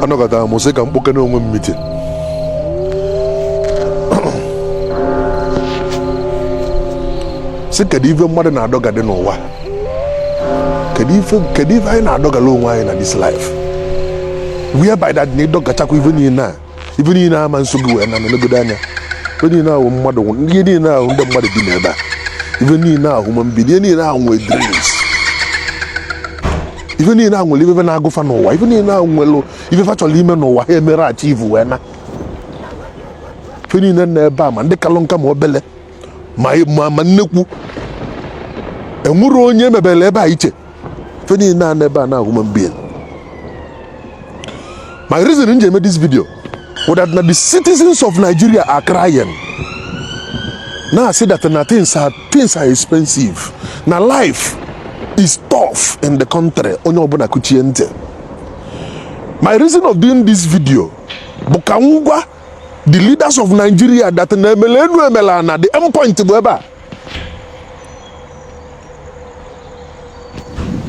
anọkọtara m sị ka mkpoke n'onwe m meeting. Sị kedu ife mmadụ na-adọga dị n'ụwa, kedu ife anyị na-adọgala onwe anyị na this life, whereby that na ịdọgachakwa ife niile ama nsogbu wee na n'ogodo anya. Ife niile ahụ mmadụ, ihe niile ahụ ndị mmadụ bi n'ebe a, ife niile ahụ ma mbido, ihe niile ahụ nwere dreams, ife niile ahụ nwere ife na-agụfa n'ụwa, ife niile ahụ nwere ife fa chọrọ ime n'ụwa ha emere achieve wee na. Ife niile na ebe a ma ndị kalụ nka ma obele ma nnekwu, enwere onye mebere ebe a iche. Ife niile a n'ebe a na human being. My reason in eme this video was that the citizens of Nigeria are crying. Now I say that things are expensive. Now life is tough in the country. My reason of doing this video, Bukangwa, the leaders of Nigeria that Emelana, the endpoint weba.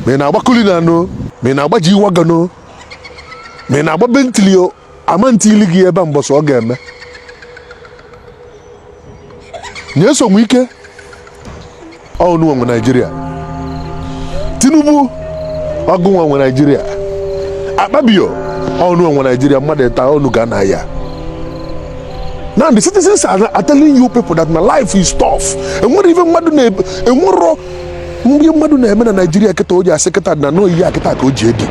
Me na bakulina no, me na bajiwaga no, me na babentlio, amantili gi eba mboso ogeme. Nyeso mwike, au nuwa mwa Nigeria. Tinubu, agunwa mwa Nigeria. Ababio, au nuwa mwa Nigeria, madeta au nugana ya. Now the citizens are telling you people that my life is tough. And what even madune, and what madune na Nigeria keto oja seketa na no iya kita ko jedi.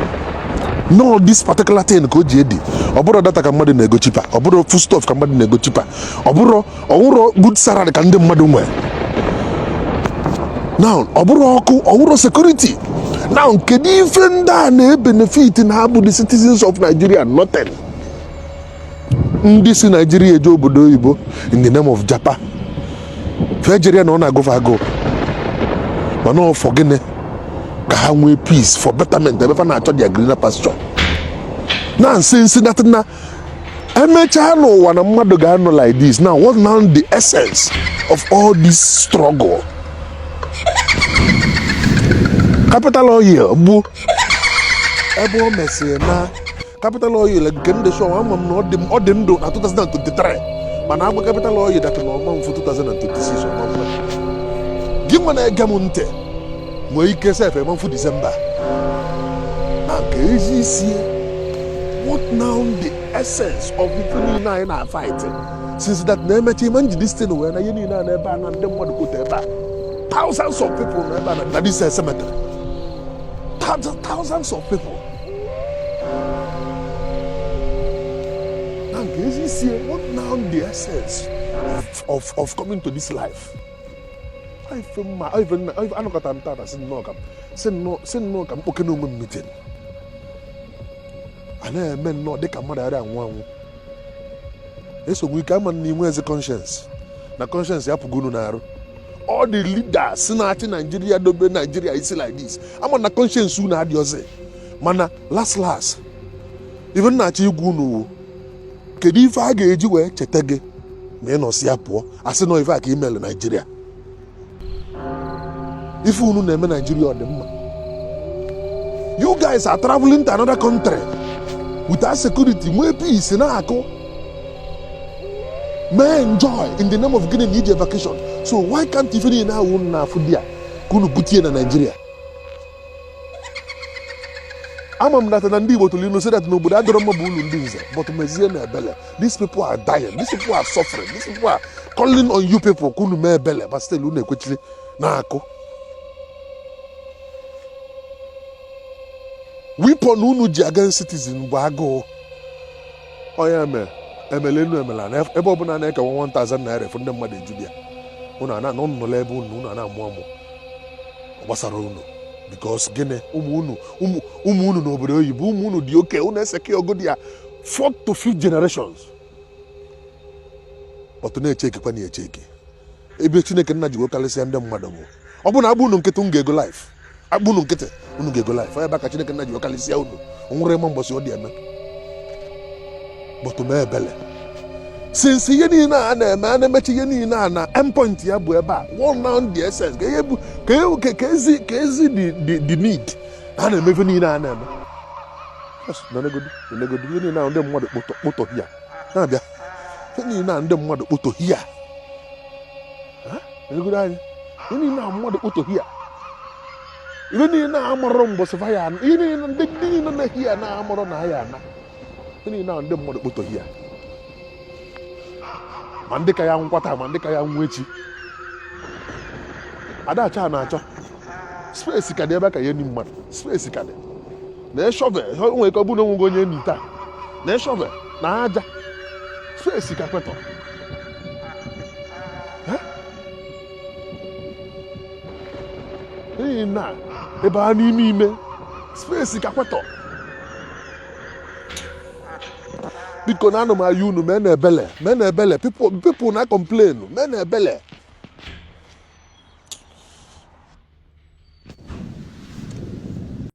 No this particular thing ko jedi. Oburo data ka madune go cheaper. Oburo food stuff ka madune go cheaper. Oburo good salary ka ndem madu nwe. Now oburo security. Now kedi ifenda na benefit na abu the citizens of Nigeria nothing. This in Nigeria obodo Igbo in the name of Japa. Nigeria no na go for go. But no forget ka ha nwe peace for betterment. Ebe fa na achọ their greener pasture. Now since that na emecha no wana mmadụ ga no like this. Now what now the essence of all this struggle? Capital oil bu ebe o mesi na capital oil again the show I'm not the odendo na 2023 mana agba capital oil that no man for 2026 give me na gamunte mo ike sef man for December na crazy see what now the essence of the 29 are fighting since that na emechi man this thing we na yeni na ebe na ndem mod ko te eba thousands of people na eba na this cemetery thousands of people. What now the essence of coming to this life? I even got am tada say no kam poke no meeting. Ana men no dey kam mother anwan. Eso we come and ni as a conscience. Na conscience ya pugunu na aro. All the leaders in Nigeria dobe Nigeria is like this. I'm on the conscience soon had yourself. Mana last. Even na chi gunu kedu ife a ga-eji wee cheta gị ma ị nọsi ya pụọ asị na ife a ka email Nigeria ife unu na-eme Nigeria ọ dị mma. You guys are traveling to another country without security, nwee peace na akụ may enjoy in the name of getting need a vacation. So why can't ife niile ahụ na afụ dia ka unu butie na Nigeria? Amam that and Igbo to say that nobody adoro mabulu ndinze, but mezie na ebele. These people are dying. These people are suffering. These people are calling on you people kunu me ebele, but still unu ekwechiri na ako. Weapon unu ji against citizens bụ agụụ. Oya me emelenu emela ebe ọbụla na-eke 1000 naira for ndị mmadụ ejubia. Unu ana no nnọla ebe unu ana amụ gbasara unu. Because gene umu unu n'obodo oyibo umu unu dị oke unu eseke ogodi ya 4th to 5th generations. But na-echeke kwa na-echeke ebe Chineke nna jigo kalịsịa ndị mmadụ bụ ọ bụ na agbụ unu nkịtị unu ga-ego life agbụ unu nkịtị unu ga-ego life ebe ka Chineke nna jigo kalịsịa unu onwere ma mgbọsị ọ dị eme but mee ebele since ihe niile a na-eme a na-emechi ihe niile a na endpoint ya bụ ebe a one now the essence ka ezi the need a na-eme ife niile a na-eme nenegodu ihe niile ndị mmadụ kpụtọghị ya na-abịa ihe niile ndị mmadụ kpụtọghị ya nenegodu anyị ihe niile mmadụ kpụtọghị ya ihe niile amụrụ mbọsị ya ihe niile ndị niile na-ehi ya na-amụrụ na ya ana ihe niile ndị mmadụ kpụtọghị ya ma ndị ka ya nkwata ma ndị ka ya nwa echi adacha na-achọ spesi ka dị ebe ka ya enyi mmadụ spesi ka dị na shọvel nwere ike ọ bụrụ na onwego onye enyi taa na shọvel na aja spesi ka kwetọ n'ihi na ebe ha n'ime ime spesi ka kwetọ biko na anụ m ayị unu mee na ebele people na complain mee na ebele